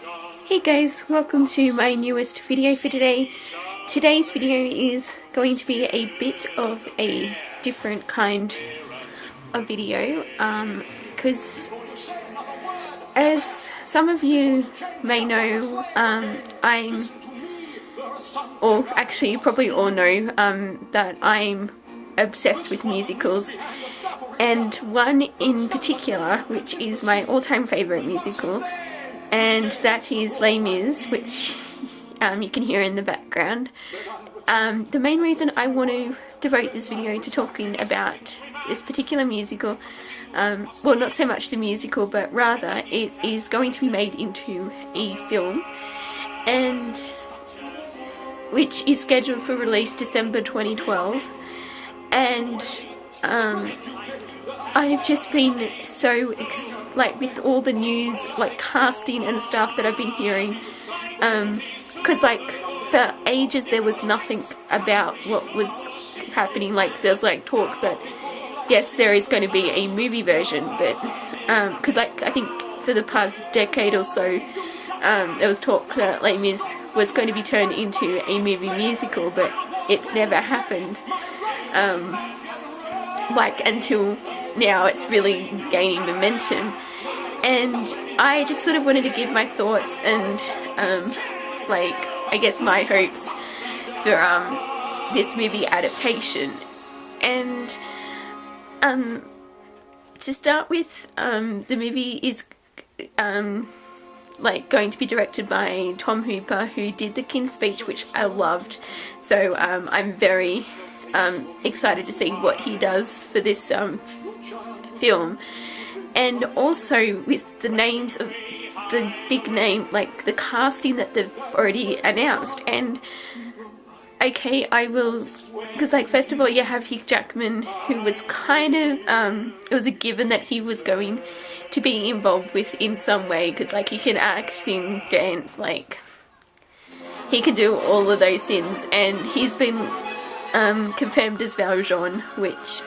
Hey guys, welcome to my newest video for today. Today's video is going to be a bit of a different kind of video because as some of you may know, or actually you probably all know that I'm obsessed with musicals, and one in particular which is my all-time favourite musical, and that is Les Mis, which you can hear in the background. The main reason I want to devote this video to talking about this particular musical, well, not so much the musical, but rather it is going to be made into a film, and which is scheduled for release December 2012, and I've just been so with all the news, like casting and stuff that I've been hearing, because like for ages there was nothing about what was happening. Like there's like talks that yes, there is going to be a movie version, but because like I think for the past decade or so there was talk that Les Mis was going to be turned into a movie musical, but it's never happened. Until now it's really gaining momentum, and I just sort of wanted to give my thoughts and I guess my hopes for this movie adaptation. And to start with, the movie is going to be directed by Tom Hooper, who did The King's Speech, which I loved, so I'm very excited to see what he does for this film. And also with the names of the big name, like the casting that they've already announced. And okay, I will, because like first of all you have Hugh Jackman, who was kind of it was a given that he was going to be involved with in some way, because like he can act, sing, dance, like he can do all of those things, and he's been confirmed as Valjean, which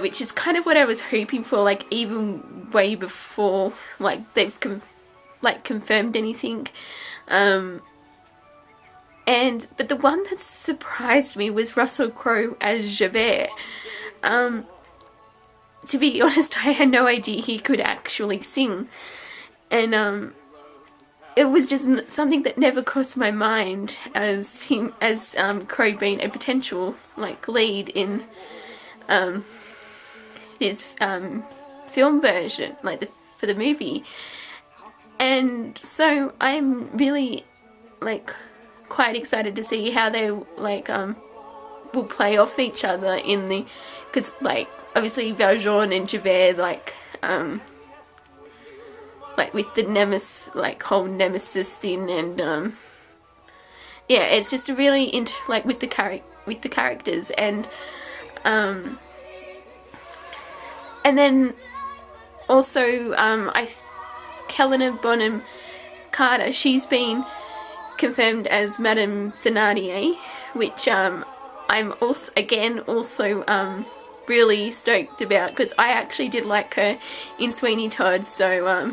which is kind of what I was hoping for, like even way before like they've confirmed anything. But the one that surprised me was Russell Crowe as Javert. To be honest, I had no idea he could actually sing, and it was just something that never crossed my mind as Crowe being a potential like lead in his film version, for the movie. And so I'm really quite excited to see how they will play off each other in the, because obviously Valjean and Javert with the nemesis, whole nemesis thing, and it's just a really with the characters, and then also Helena Bonham Carter, she's been confirmed as Madame Thénardier, which I'm also really stoked about, because I actually did like her in Sweeney Todd, so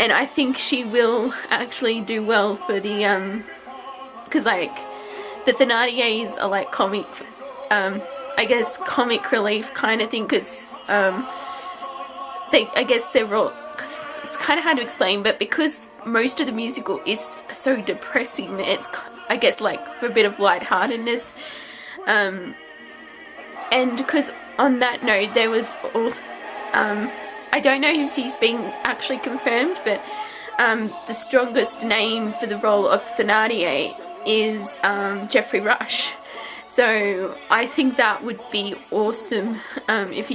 and I think she will actually do well for the because the Thénardiers are comic I guess comic relief kind of thing, because they're all, it's kind of hard to explain, but because most of the musical is so depressing, it's I guess for a bit of lightheartedness, and because on that note there was all I don't know if he's been actually confirmed, but the strongest name for the role of Thénardier is Geoffrey Rush. So I think that would be awesome if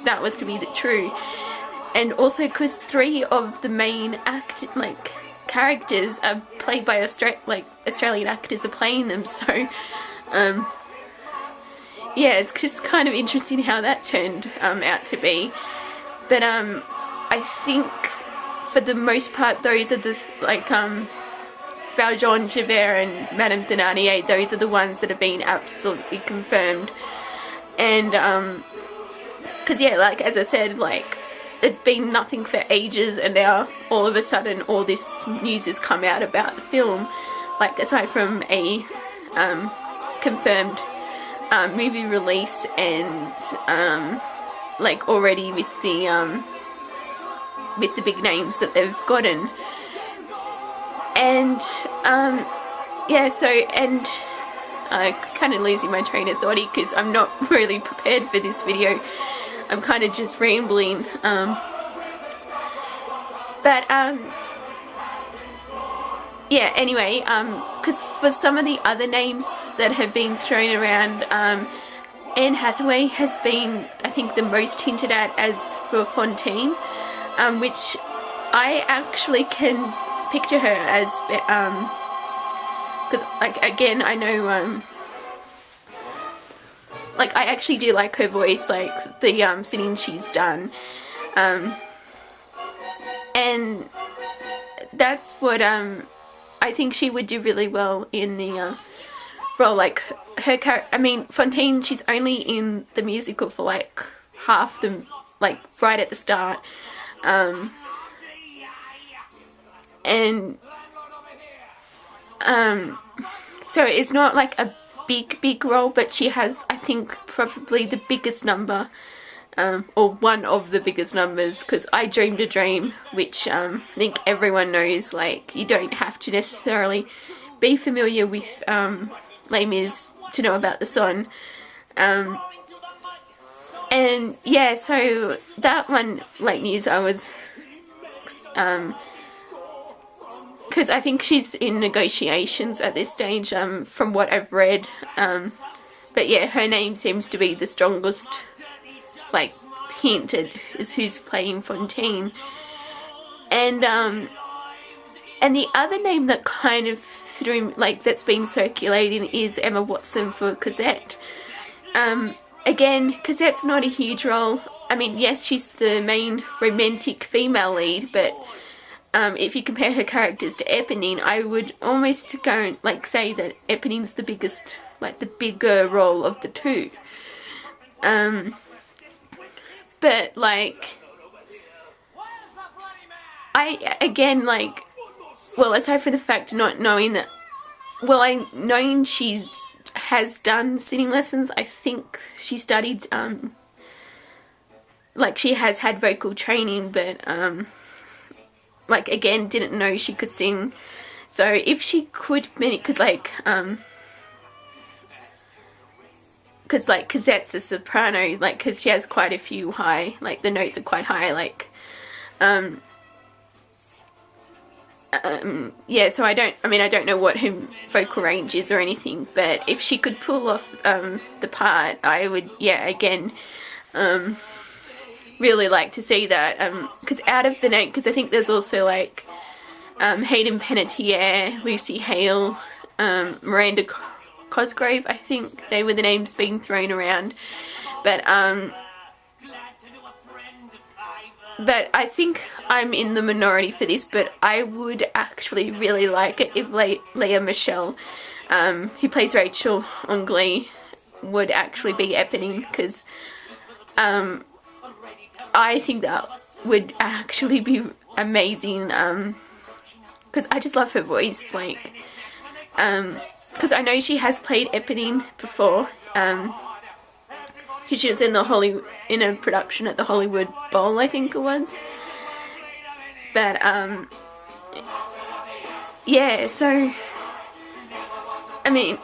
that was to be true. And also because 3 of the main characters are played by Australian actors are playing them, so it's just kind of interesting how that turned out to be. But I think for the most part those are the Valjean, Javert and Madame Thénardier, those are the ones that have been absolutely confirmed. And because as I said, it's been nothing for ages, and now all of a sudden all this news has come out about the film, like aside from a confirmed movie release and like already with the big names that they've gotten. And yeah, so, and kind of losing my train of thought because I'm not really prepared for this video. I'm kind of just rambling. Yeah, anyway, because for some of the other names that have been thrown around, Anne Hathaway has been, I think, the most hinted at as for Fontaine, which I actually can picture her as, because, like, again, I know, like, I actually do like her voice, like, the singing she's done, and that's what, I think she would do really well in the role. Like, her character, I mean, Fontaine, she's only in the musical for like half the, like, right at the start, and so it's not like a big role, but she has, I think, probably the biggest number, or one of the biggest numbers, because I Dreamed a Dream, which I think everyone knows. Like, you don't have to necessarily be familiar with Les Mis to know about the song. And yeah, so that one, late news, I was, because I think she's in negotiations at this stage, from what I've read, but yeah, her name seems to be the strongest, like, hinted is who's playing Fontaine. And the other name that kind of threw, like, that's been circulating is Emma Watson for Cosette. Again, Cosette's not a huge role. I mean, yes, she's the main romantic female lead, but if you compare her characters to Eponine, I would almost go, like, say that Eponine's the biggest, like, the bigger role of the two. But, like, I, again, like, well, aside from the fact not knowing that, well, knowing has done singing lessons, I think she studied, like, she has had vocal training, but, like, again, didn't know she could sing. So if she could, because, like, Cosette's a soprano, like, because she has quite a few high, like, the notes are quite high, like, yeah, so I don't know what her vocal range is or anything, but if she could pull off, the part, I would, yeah, again, really like to see that, because out of the name, because I think there's also, like, Hayden Panettiere, Lucy Hale, Miranda Cosgrove, I think they were the names being thrown around, but I think I'm in the minority for this, but I would actually really like it if Leah Michelle, who plays Rachel on Glee, would actually be Eponine, because I think that would actually be amazing, because I just love her voice, like, because I know she has played Eponine before, she was in in a production at the Hollywood Bowl, I think it was, but, yeah, so, I mean,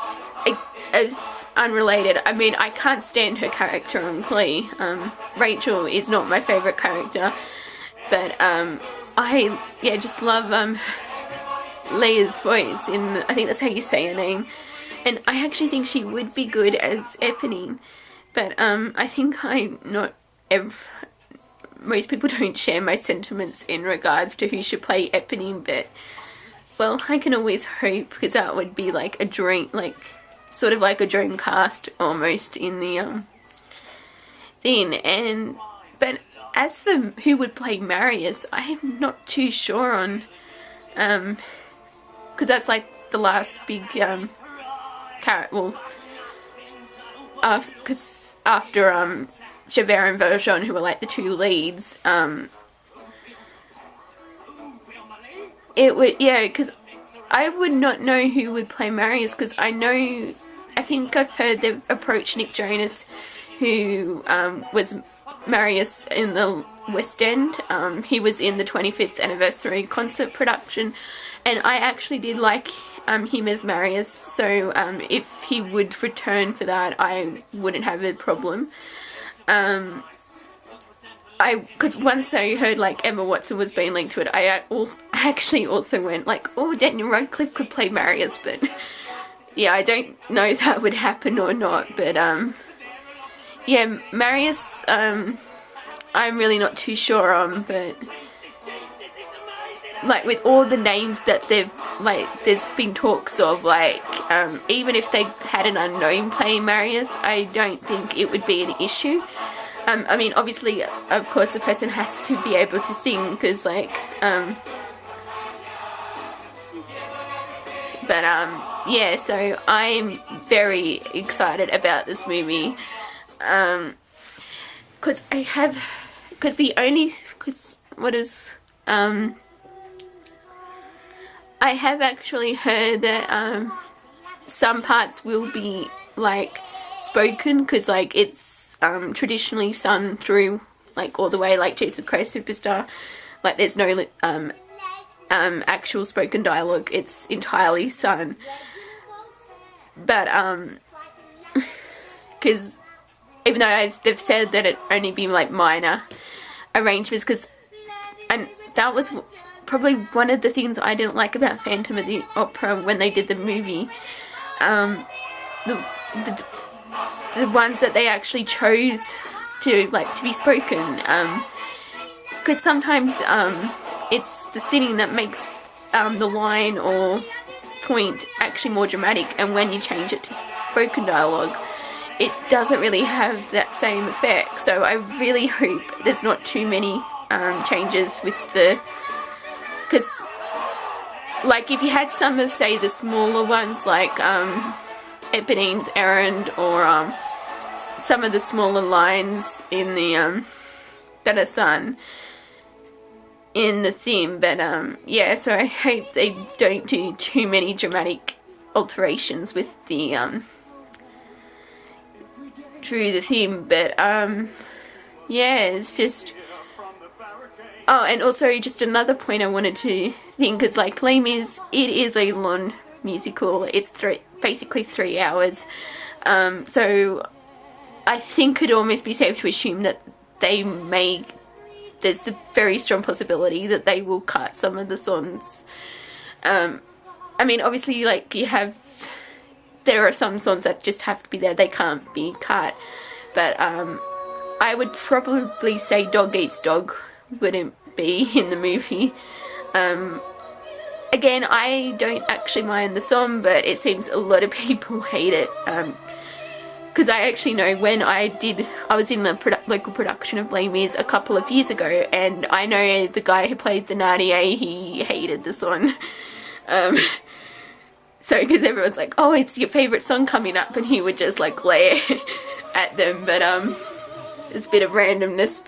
as unrelated, I mean, I can't stand her character on Glee. Rachel is not my favourite character, but, I, yeah, just love, Leah's voice I think that's how you say her name, and I actually think she would be good as Eponine, but, I think most people don't share my sentiments in regards to who should play Eponine, but, well, I can always hope, because that would be like a dream, like, sort of like a dream cast almost in the, thing, but as for who would play Marius, I'm not too sure on, because that's like the last big, character, well, because after, Javert and Valjean, who are like the two leads, it would, yeah, because I would not know who would play Marius, because I think I've heard they've approached Nick Jonas, who was Marius in the West End. He was in the 25th anniversary concert production, and I actually did like him as Marius, so if he would return for that, I wouldn't have a problem. Because once I heard like Emma Watson was being linked to it, I actually also went like, oh, Daniel Radcliffe could play Marius, but yeah, I don't know if that would happen or not, but yeah, Marius, I'm really not too sure on, but like with all the names that they've, like, there's been talks of, like, even if they had an unknown playing Marius, I don't think it would be an issue. I mean, obviously, of course, the person has to be able to sing, because, like, yeah, so I'm very excited about this movie, because I have actually heard that, some parts will be, like, spoken, because, like, it's, traditionally sung through, like, all the way, like, Jesus Christ Superstar, like, there's no, actual spoken dialogue, it's entirely sung, but, because, even though they've said that it only be, like, minor arrangements, and that was probably one of the things I didn't like about Phantom of the Opera when they did the movie, the ones that they actually chose to be spoken, because sometimes it's the singing that makes the line or point actually more dramatic, and when you change it to spoken dialogue, it doesn't really have that same effect. So I really hope there's not too many changes with the, because like if you had some of, say, the smaller ones like Eponine's Errand, or some of the smaller lines in the that are sung in the theme, but yeah, so I hope they don't do too many dramatic alterations with the through the theme, but yeah, it's just, oh, and also just another point I wanted to think, because like Les Mis, it is a long musical, it's basically 3 hours, so I think it'd almost be safe to assume that there's a very strong possibility that they will cut some of the songs. I mean, obviously, like, there are some songs that just have to be there, they can't be cut, but I would probably say Dog Eats Dog wouldn't be in the movie. Again, I don't actually mind the song, but it seems a lot of people hate it, because I actually know when I was in the local production of Les Mis a couple of years ago, and I know the guy who played the Narnier, he hated the song. So, because everyone's like, oh, it's your favourite song coming up, and he would just like glare at them, but it's a bit of randomness,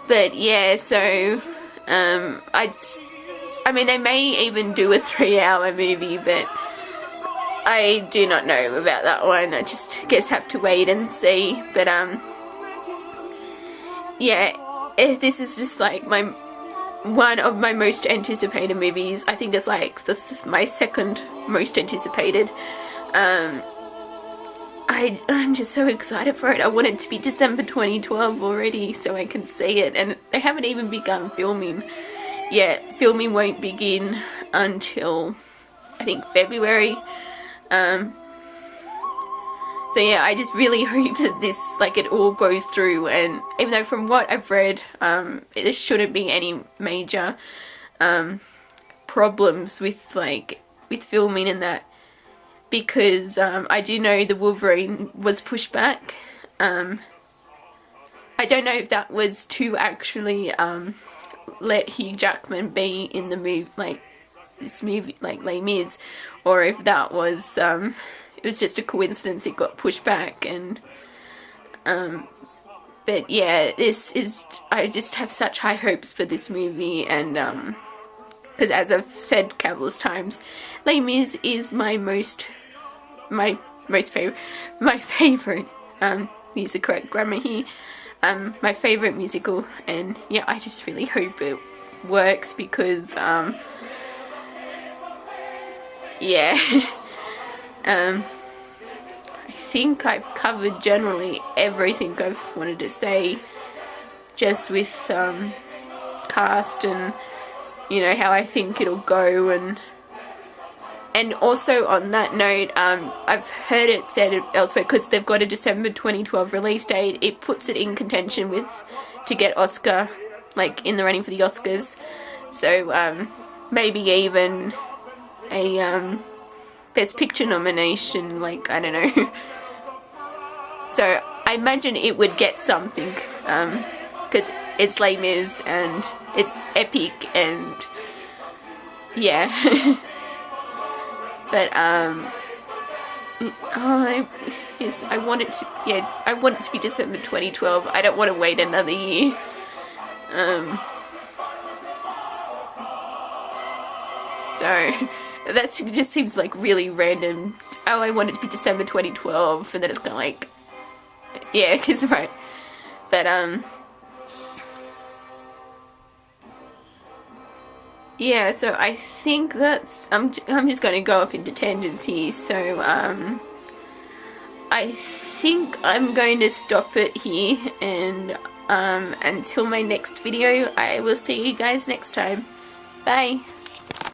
but yeah, so I mean, they may even do a 3-hour movie, but I do not know about that one. I just guess have to wait and see. But yeah, this is just like one of my most anticipated movies. I think it's like, this is my second most anticipated. I'm just so excited for it. I want it to be December 2012 already so I can see it, and they haven't even begun filming yet. Filming won't begin until I think February. So yeah, I just really hope that this, like, it all goes through, and even though from what I've read, there shouldn't be any major problems with filming and that, because I do know the Wolverine was pushed back. I don't know if that was to actually let Hugh Jackman be in the movie, like this movie, like Les Mis, or if that was it was just a coincidence it got pushed back. And But yeah, I just have such high hopes for this movie, and because as I've said countless times, Les Mis is my favorite, use the correct grammar here, my favorite musical, and yeah, I just really hope it works, because yeah, I think I've covered generally everything I've wanted to say, just with cast and, you know, how I think it'll go, and also on that note, I've heard it said elsewhere, because they've got a December 2012 release date, it puts it in contention to get Oscar, like in the running for the Oscars, so maybe even a Best Picture nomination, like, I don't know. So I imagine it would get something, because it's Les Mis and it's epic, and yeah. But yes, I want it to be December 2012. I don't want to wait another year. So that just seems like really random. Oh, I want it to be December 2012, and then it's kind of like, yeah, because right. But yeah, so I think that's, I'm just going to go off into tangents here, so I think I'm going to stop it here, and until my next video, I will see you guys next time. Bye!